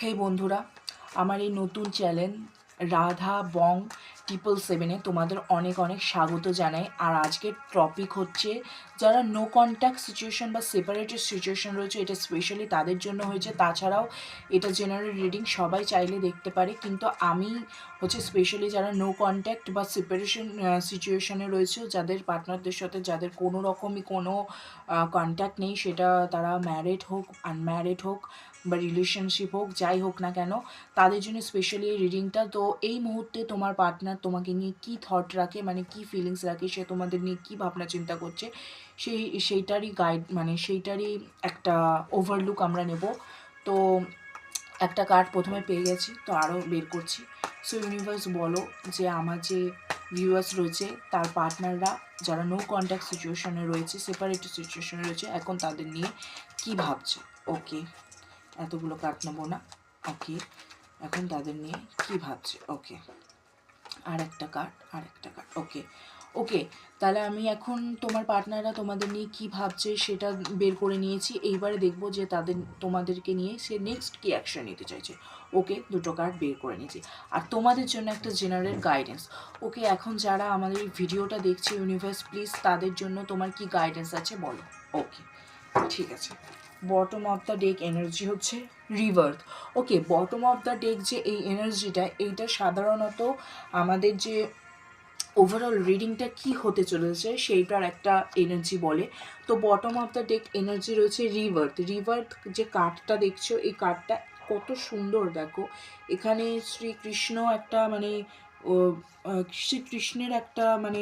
হে বন্ধুরা, আমার এই নতুন চ্যানেল রাধা বং 777-এ তোমাদের অনেক অনেক স্বাগত জানাই। আর আজকের টপিক হচ্ছে যারা নো কন্ট্যাক্ট সিচুয়েশন বা সেপারেটেড সিচুয়েশন রয়েছে, এটা স্পেশালি তাদের জন্য হয়েছে। তাছাড়াও এটা জেনারেল রিডিং, সবাই চাইলে দেখতে পারে, কিন্তু আমি হচ্ছে স্পেশালি যারা নো কন্ট্যাক্ট বা সেপারেশন সিচুয়েশনে রয়েছে, যাদের পার্টনারদের সাথে যাদের কোনো রকমই কোনো কন্ট্যাক্ট নেই, সেটা তারা ম্যারিড হোক আনম্যারিড হোক বা রিলেশনশিপ হোক, যাই হোক না কেন, তাদের জন্য স্পেশালি এই রিডিংটা। তো এই মুহূর্তে তোমার পার্টনার তোমাকে নিয়ে কী থট রাখে, মানে কী ফিলিংস রাখে, সে তোমাদের নিয়ে কী ভাবনা চিন্তা করছে, সেইটারই গাইড, মানে সেইটারই একটা ওভারলুক আমরা নেব। তো একটা কার্ড প্রথমে পেয়ে গেছি, তো আরও বের করছি। সো ইউনিভার্স বলো যে আমার যে ভিউয়ার্স রয়েছে তার পার্টনাররা যারা নো কন্ট্যাক্ট সিচুয়েশনে রয়েছে, সেপারেটেড সিচুয়েশনে রয়েছে, এখন তাদের নিয়ে কী ভাবছে। ওকে, এতগুলো কার্ড নেবো না। ওকে, এখন তাদের নিয়ে কী ভাবছে। ওকে, আর একটা কার্ড। ওকে ওকে, তাহলে আমি এখন তোমার পার্টনাররা তোমাদের নিয়ে কী ভাবছে সেটা বের করে নিয়েছি। এইবারে দেখবো যে তোমাদেরকে নিয়ে সে নেক্সট কী অ্যাকশন নিতে চাইছে। ওকে, দুটো কার্ড বের করে নিয়েছি। আর তোমাদের জন্য একটা জেনারেল গাইডেন্স। ওকে, এখন যারা আমাদের এই ভিডিওটা দেখছে, ইউনিভার্স প্লিজ তাদের জন্য তোমার কি গাইডেন্স আছে বলো। ওকে, ঠিক আছে। Bottom of the deck energy হচ্ছে rebirth. Okay, bottom of the deck যে এই এনার্জিটা, এইটা সাধারণত আমাদের যে ওভারঅল রিডিংটা কি হতে চলেছে সেইটার একটা এনার্জি বলে। তো bottom of the deck energy রয়েছে রিভার্থ যে কার্ডটা দেখছো, এই কার্ডটা কত সুন্দর দেখো। এখানে শ্রীকৃষ্ণ একটা মানে শ্রীকৃষ্ণের একটা মানে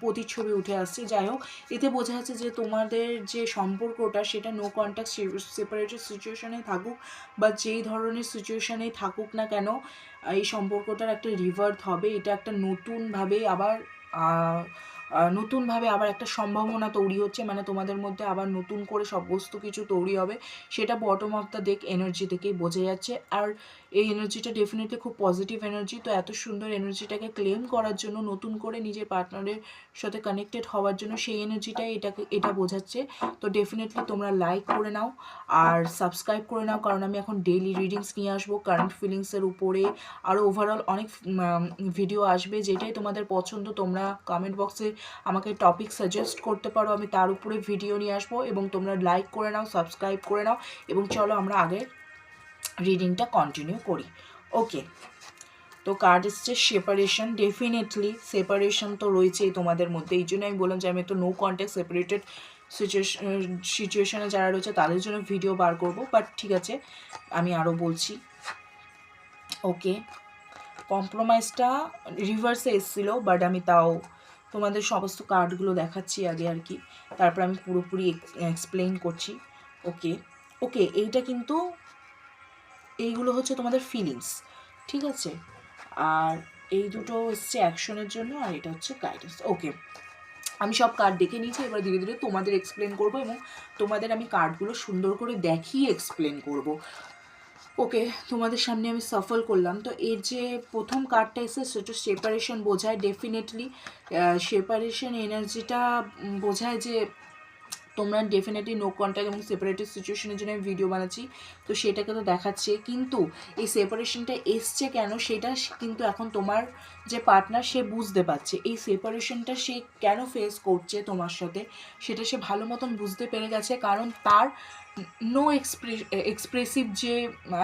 প্রতিচ্ছবি উঠে আসছে। যাই হোক, এতে বোঝা যাচ্ছে যে তোমাদের যে সম্পর্কটা সেটা নো কন্ট্যাক্ট সেপারেটেড সিচুয়েশনে থাকুক বা যেই ধরনের সিচুয়েশনেই থাকুক না কেন, এই সম্পর্কটার একটা রিভার্থ হবে। এটা একটা নতুনভাবে আবার একটা সম্ভাবনা তৈরি হচ্ছে, মানে তোমাদের মধ্যে আবার নতুন করে সমস্ত কিছু তৈরি হবে। সেটা bottom of the deck energy থেকেই বোঝা যাচ্ছে। আর এই এনার্জিটা ডেফিনেটলি খুব পজিটিভ এনার্জি। তো এত সুন্দর এনার্জিটাকে ক্লেম করার জন্য, নতুন করে নিজের পার্টনারের সাথে কানেক্টেড হওয়ার জন্য, সেই এনার্জিটাই এটা বোঝাচ্ছে। তো ডেফিনেটলি তোমরা লাইক করে নাও আর সাবস্ক্রাইব করে নাও, কারণ আমি এখন ডেইলি রিডিংস নিয়ে আসবো কারেন্ট ফিলিংসের উপরে। আরও ওভারঅল অনেক ভিডিও আসবে, যেটাই তোমাদের পছন্দ তোমরা কমেন্ট বক্সে আমাকে টপিক সাজেস্ট করতে পারো, আমি তার উপরে ভিডিও নিয়ে আসবো। এবং তোমরা লাইক করে নাও, সাবস্ক্রাইব করে নাও, এবং চলো আমরা আগের রিডিংটা কন্টিনিউ করি। ওকে, তো কার্ড এসছে সেপারেশন। ডেফিনেটলি সেপারেশন তো রয়েছেই তোমাদের মধ্যে, এই জন্য আমি বললাম যে আমি তো নো কন্ট্যাক্ট সেপারেটেড সিচুয়েশনে যারা রয়েছে তাদের জন্য ভিডিও বার করবো, বাট ঠিক আছে আমি আরও বলছি। ওকে, কম্প্রোমাইজটা রিভার্সে এসেছিলো, বাট আমি তাও তোমাদের সমস্ত কার্ডগুলো দেখাচ্ছি আগে আর কি, তারপর আমি পুরোপুরি এক্সপ্লেইন করছি। ওকে ওকে, এইটা কিন্তু এইগুলো হচ্ছে তোমাদের ফিলিংস, ঠিক আছে। আর এই দুটো হচ্ছে অ্যাকশনের জন্য, আর এটা হচ্ছে গাইডেন্স। ওকে, আমি সব কার্ড দেখে নিয়েছি, এবার ধীরে ধীরে তোমাদের এক্সপ্লেন করব এবং তোমাদের আমি কার্ডগুলো সুন্দর করে দেখিয়ে এক্সপ্লেন করব। ওকে, তোমাদের সামনে আমি সাফল করলাম। তো এর যে প্রথম কার্ডটা এসে সেটা সেপারেশন বোঝায়। ডেফিনেটলি সেপারেশন এনার্জিটা বোঝায় যে তোমরা ডেফিনেটলি নো কন্ট্যাক্ট এবং সেপারেটেড সিচুয়েশনের জন্য আমি ভিডিও বানাচ্ছি, তো সেটাকে তো দেখাচ্ছে। কিন্তু এই সেপারেশনটা এসছে কেন সেটা কিন্তু এখন তোমার যে পার্টনার সে বুঝতে পারছে। এই সেপারেশনটা সে কেন ফেস করছে তোমার সাথে সেটা সে ভালো মতন বুঝতে পেরে গেছে, কারণ তার নো এক্সপ্রেসিভ যে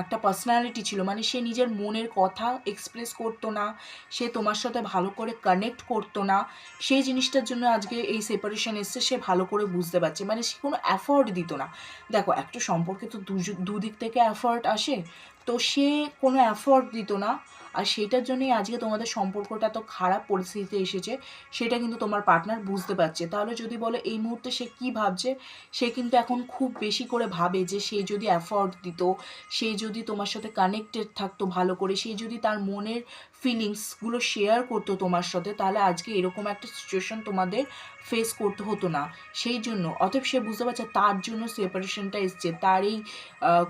একটা পার্সোনালিটি ছিল, মানে সে নিজের মনের কথা এক্সপ্রেস করতো না, সে তোমার সাথে ভালো করে কানেক্ট করতো না, সেই জিনিসটার জন্য আজকে এই সেপারেশন এসছে। সে ভালো করে বুঝতে পারছে, মানে সে কোনো অ্যাফোর্ড দিত না। দেখো, একটা সম্পর্কে তো দুদিক থেকে অ্যাফোর্ড আসে, তো সে কোনো অ্যাফোর্ড দিত না, আর সেইটার জন্যই আজকে তোমাদের সম্পর্কটা তো খারাপ পরিস্থিতিতে এসেছে, সেটা কিন্তু তোমার পার্টনার বুঝতে পারছে। তাহলে যদি বলে এই মুহূর্তে সে কী ভাবছে, সে কিন্তু এখন খুব বেশি করে ভাবে যে সে যদি অ্যাফোর্ড দিত, সে যদি তোমার সাথে কানেক্টেড থাকতো ভালো করে, সে যদি তার মনের ফিলিংসগুলো শেয়ার করতো তোমার সাথে, তাহলে আজকে এরকম একটা সিচুয়েশন তোমাদের ফেস করতে হতো না। সেই জন্য অতএব সে বুঝতে পারছে তার জন্য সেপারেশনটা এসছে। তার এই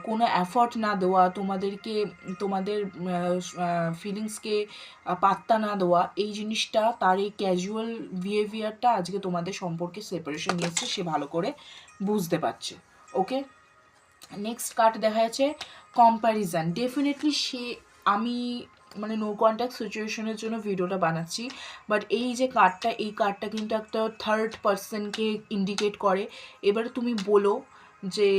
কোনো এফর্ট না দেওয়া, তোমাদের ফিলিংসকে পাত্তা না দেওয়া, এই জিনিসটা, তার এই ক্যাজুয়াল বিহেভিয়ারটা আজকে তোমাদের সম্পর্কে সেপারেশন নিয়ে এসছে, সে ভালো করে বুঝতে পারছে। ওকে, নেক্সট কার্ড দেখা যাচ্ছে কম্প্যারিজন ডেফিনেটলি সে, আমি মানে নো কন্ট্যাক্ট সিচুয়েশনের জন্য ভিডিওটা বানাচ্ছি, বাট এই যে কার্ডটা, এই কার্ডটা কিন্তু একটা থার্ড পার্সনকে ইন্ডিকেট করে। এবার তুমি বলো যে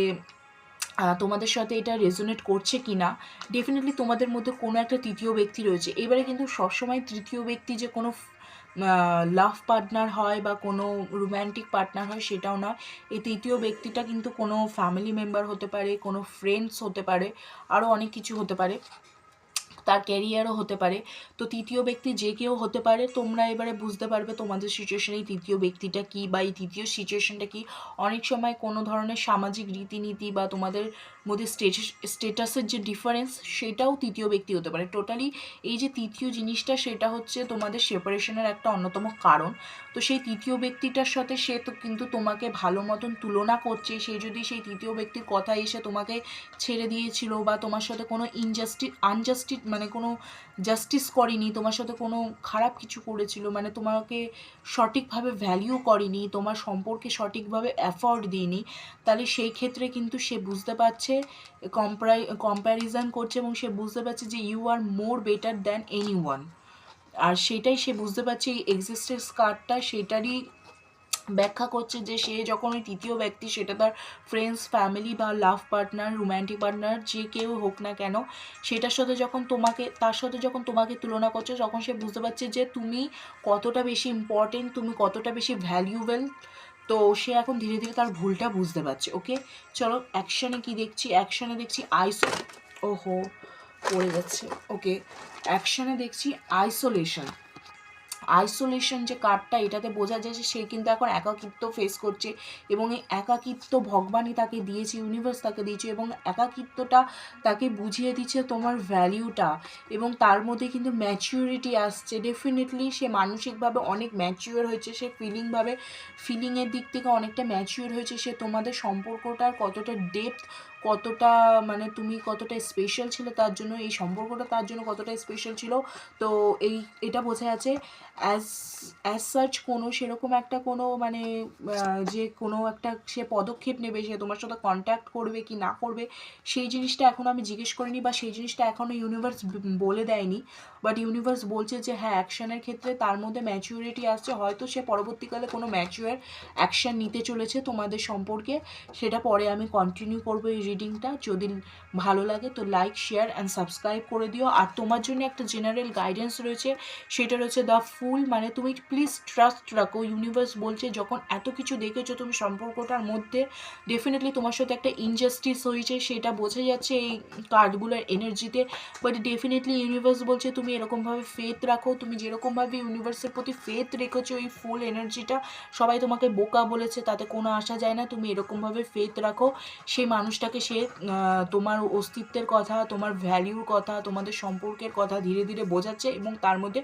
তোমাদের সাথে এটা রেজোনেট করছে কি না। ডেফিনেটলি তোমাদের মধ্যে কোনো একটা তৃতীয় ব্যক্তি রয়েছে। এবারে কিন্তু সবসময় তৃতীয় ব্যক্তি যে কোনো লাভ পার্টনার হয় বা কোনো রোম্যান্টিক পার্টনার হয় সেটাও নয়। এই তৃতীয় ব্যক্তিটা কিন্তু কোনো ফ্যামিলি মেম্বার হতে পারে, কোনো ফ্রেন্ডস হতে পারে, আরও অনেক কিছু হতে পারে, তার ক্যারিয়ারও হতে পারে। তো তৃতীয় ব্যক্তি যে কেউ হতে পারে। তোমরা এবারে বুঝতে পারবে তোমাদের সিচুয়েশনে এই তৃতীয় ব্যক্তিটা কী বা এই তৃতীয় সিচুয়েশনটা কী। অনেক সময় কোনো ধরনের সামাজিক রীতিনীতি বা তোমাদের মধ্যে স্টেটাসের যে ডিফারেন্স, সেটাও তৃতীয় ব্যক্তি হতে পারে। টোটালি এই যে তৃতীয় জিনিসটা, সেটা হচ্ছে তোমাদের সেপারেশনের একটা অন্যতম কারণ। তো সেই তৃতীয় ব্যক্তিটার সাথে সে তো কিন্তু তোমাকে ভালো মতন তুলনা করছে। সে যদি সেই তৃতীয় ব্যক্তির কথা এসে তোমাকে ছেড়ে দিয়েছিল বা তোমার সাথে কোনো আনজাস্টিস মানে কোনো জাস্টিস করেনি, তোমার সাথে কোনো খারাপ কিছু করেছিল, মানে তোমাকে সঠিকভাবে ভ্যালিউ করেনি, তোমার সম্পর্কে সঠিকভাবে এফর্ট দিইনি, তাহলে সেই ক্ষেত্রে কিন্তু সে বুঝতে পারছে, কম্প্যারিজন করছে এবং সে বুঝতে পারছে যে you are more better than anyone. আর সেটাই সে বুঝতে পারছে। এই এক্সিস্টেন্স কার্ডটা সেটারই ব্যাখ্যা করছে যে সে যখন ওই তৃতীয় ব্যক্তি, সেটা তার ফ্রেন্ডস, ফ্যামিলি বা লাভ পার্টনার, রোম্যান্টিক পার্টনার, যে কেউ হোক না কেন, সেটার সাথে যখন তার সাথে যখন তোমাকে তুলনা করছে, তখন সে বুঝতে পারছে যে তুমি কতটা বেশি ইম্পর্টেন্ট, তুমি কতটা বেশি ভ্যালুয়েবল। তো সে এখন ধীরে ধীরে তার ভুলটা বুঝতে পারছে। ওকে, চলো অ্যাকশানে কি দেখছি। অ্যাকশানে দেখছি ওহো পড়ে যাচ্ছে। ওকে, অ্যাকশানে দেখছি আইসোলেশন যে কার্ডটা, এটাতে বোঝা যায় যে সে কিন্তু এখন একাকিত্ব ফেস করছে এবং এই একাকিত্ব ভগবানই তাকে দিয়েছে, ইউনিভার্স তাকে দিয়েছে, এবং একাকিত্বটা তাকে বুঝিয়ে দিচ্ছে তোমার ভ্যালিউটা, এবং তার মধ্যে কিন্তু ম্যাচিউরিটি আসছে। ডেফিনেটলি সে মানসিকভাবে অনেক ম্যাচিওর হয়েছে, সে ফিলিংয়ের দিক থেকে অনেকটা ম্যাচিওর হয়েছে। সে তোমাদের সম্পর্কটার কতটা ডেপথ, কতটা মানে তুমি কতটা স্পেশাল ছিল তার জন্য, এই সম্পর্কটা তার জন্য কতটা স্পেশাল ছিল, তো এটা বোঝা যাচ্ছে। অ্যাজ সাচ কোনো সেরকম একটা কোনো মানে যে কোনো একটা সে পদক্ষেপ নেবে, সে তোমার সাথে কন্ট্যাক্ট করবে কি না করবে, সেই জিনিসটা এখনও আমি জিজ্ঞেস করিনি বা সেই জিনিসটা এখনও ইউনিভার্স বলে দেয়নি। বাট ইউনিভার্স বলছে যে হ্যাঁ, অ্যাকশানের ক্ষেত্রে তার মধ্যে ম্যাচিউরিটি আসছে, হয়তো সে পরবর্তীকালে কোনো ম্যাচিওর অ্যাকশান নিতে চলেছে তোমাদের সম্পর্কে। সেটা পরে আমি কন্টিনিউ করবো এই রিডিংটা। যদি ভালো লাগে তো লাইক, শেয়ার অ্যান্ড সাবস্ক্রাইব করে দিও। আর তোমার জন্য একটা জেনারেল গাইডেন্স রয়েছে, সেটা রয়েছে দ্য ফুল। মানে তুমি প্লিজ ট্রাস্ট রাখো, ইউনিভার্স বলছে যখন এত কিছু দেখেছো তুমি সম্পর্কটার মধ্যে, ডেফিনেটলি তোমার সাথে একটা ইনজাস্টিস হয়েছে, সেটা বোঝা যাচ্ছে এই কার্ডগুলোর এনার্জিতে। বাট ডেফিনেটলি ইউনিভার্স বলছে তুমি এরকমভাবে ফেথ রাখো, তুমি যেরকমভাবে ইউনিভার্সের প্রতি ফেথ রেখেছো, এই ফুল এনার্জিটা, সবাই তোমাকে বোকা বলেছে তাতে কোনো আসা যায় না, তুমি এরকমভাবে ফেথ রাখো। সেই মানুষটাকে সে তোমার অস্তিত্বের কথা, তোমার ভ্যালিউর কথা, তোমাদের সম্পর্কের কথা ধীরে ধীরে বোঝাচ্ছে এবং তার মধ্যে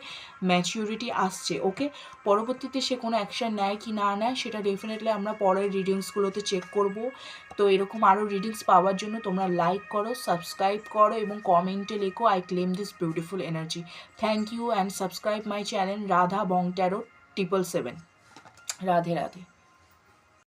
ম্যাচিউরিটি আসছে। ওকে, পরবর্তীতে সে কোনো অ্যাকশান নেয় কি না নেয় সেটা ডেফিনেটলি আমরা পরের রিডিংসগুলোতে চেক করব। তো এরকম আরও রিডিংস পাওয়ার জন্য তোমরা লাইক করো, সাবস্ক্রাইব করো এবং কমেন্টে লেখো I claim this beautiful energy. Thank you and subscribe my channel Radha Bong tarot 777। Radhe Radhe.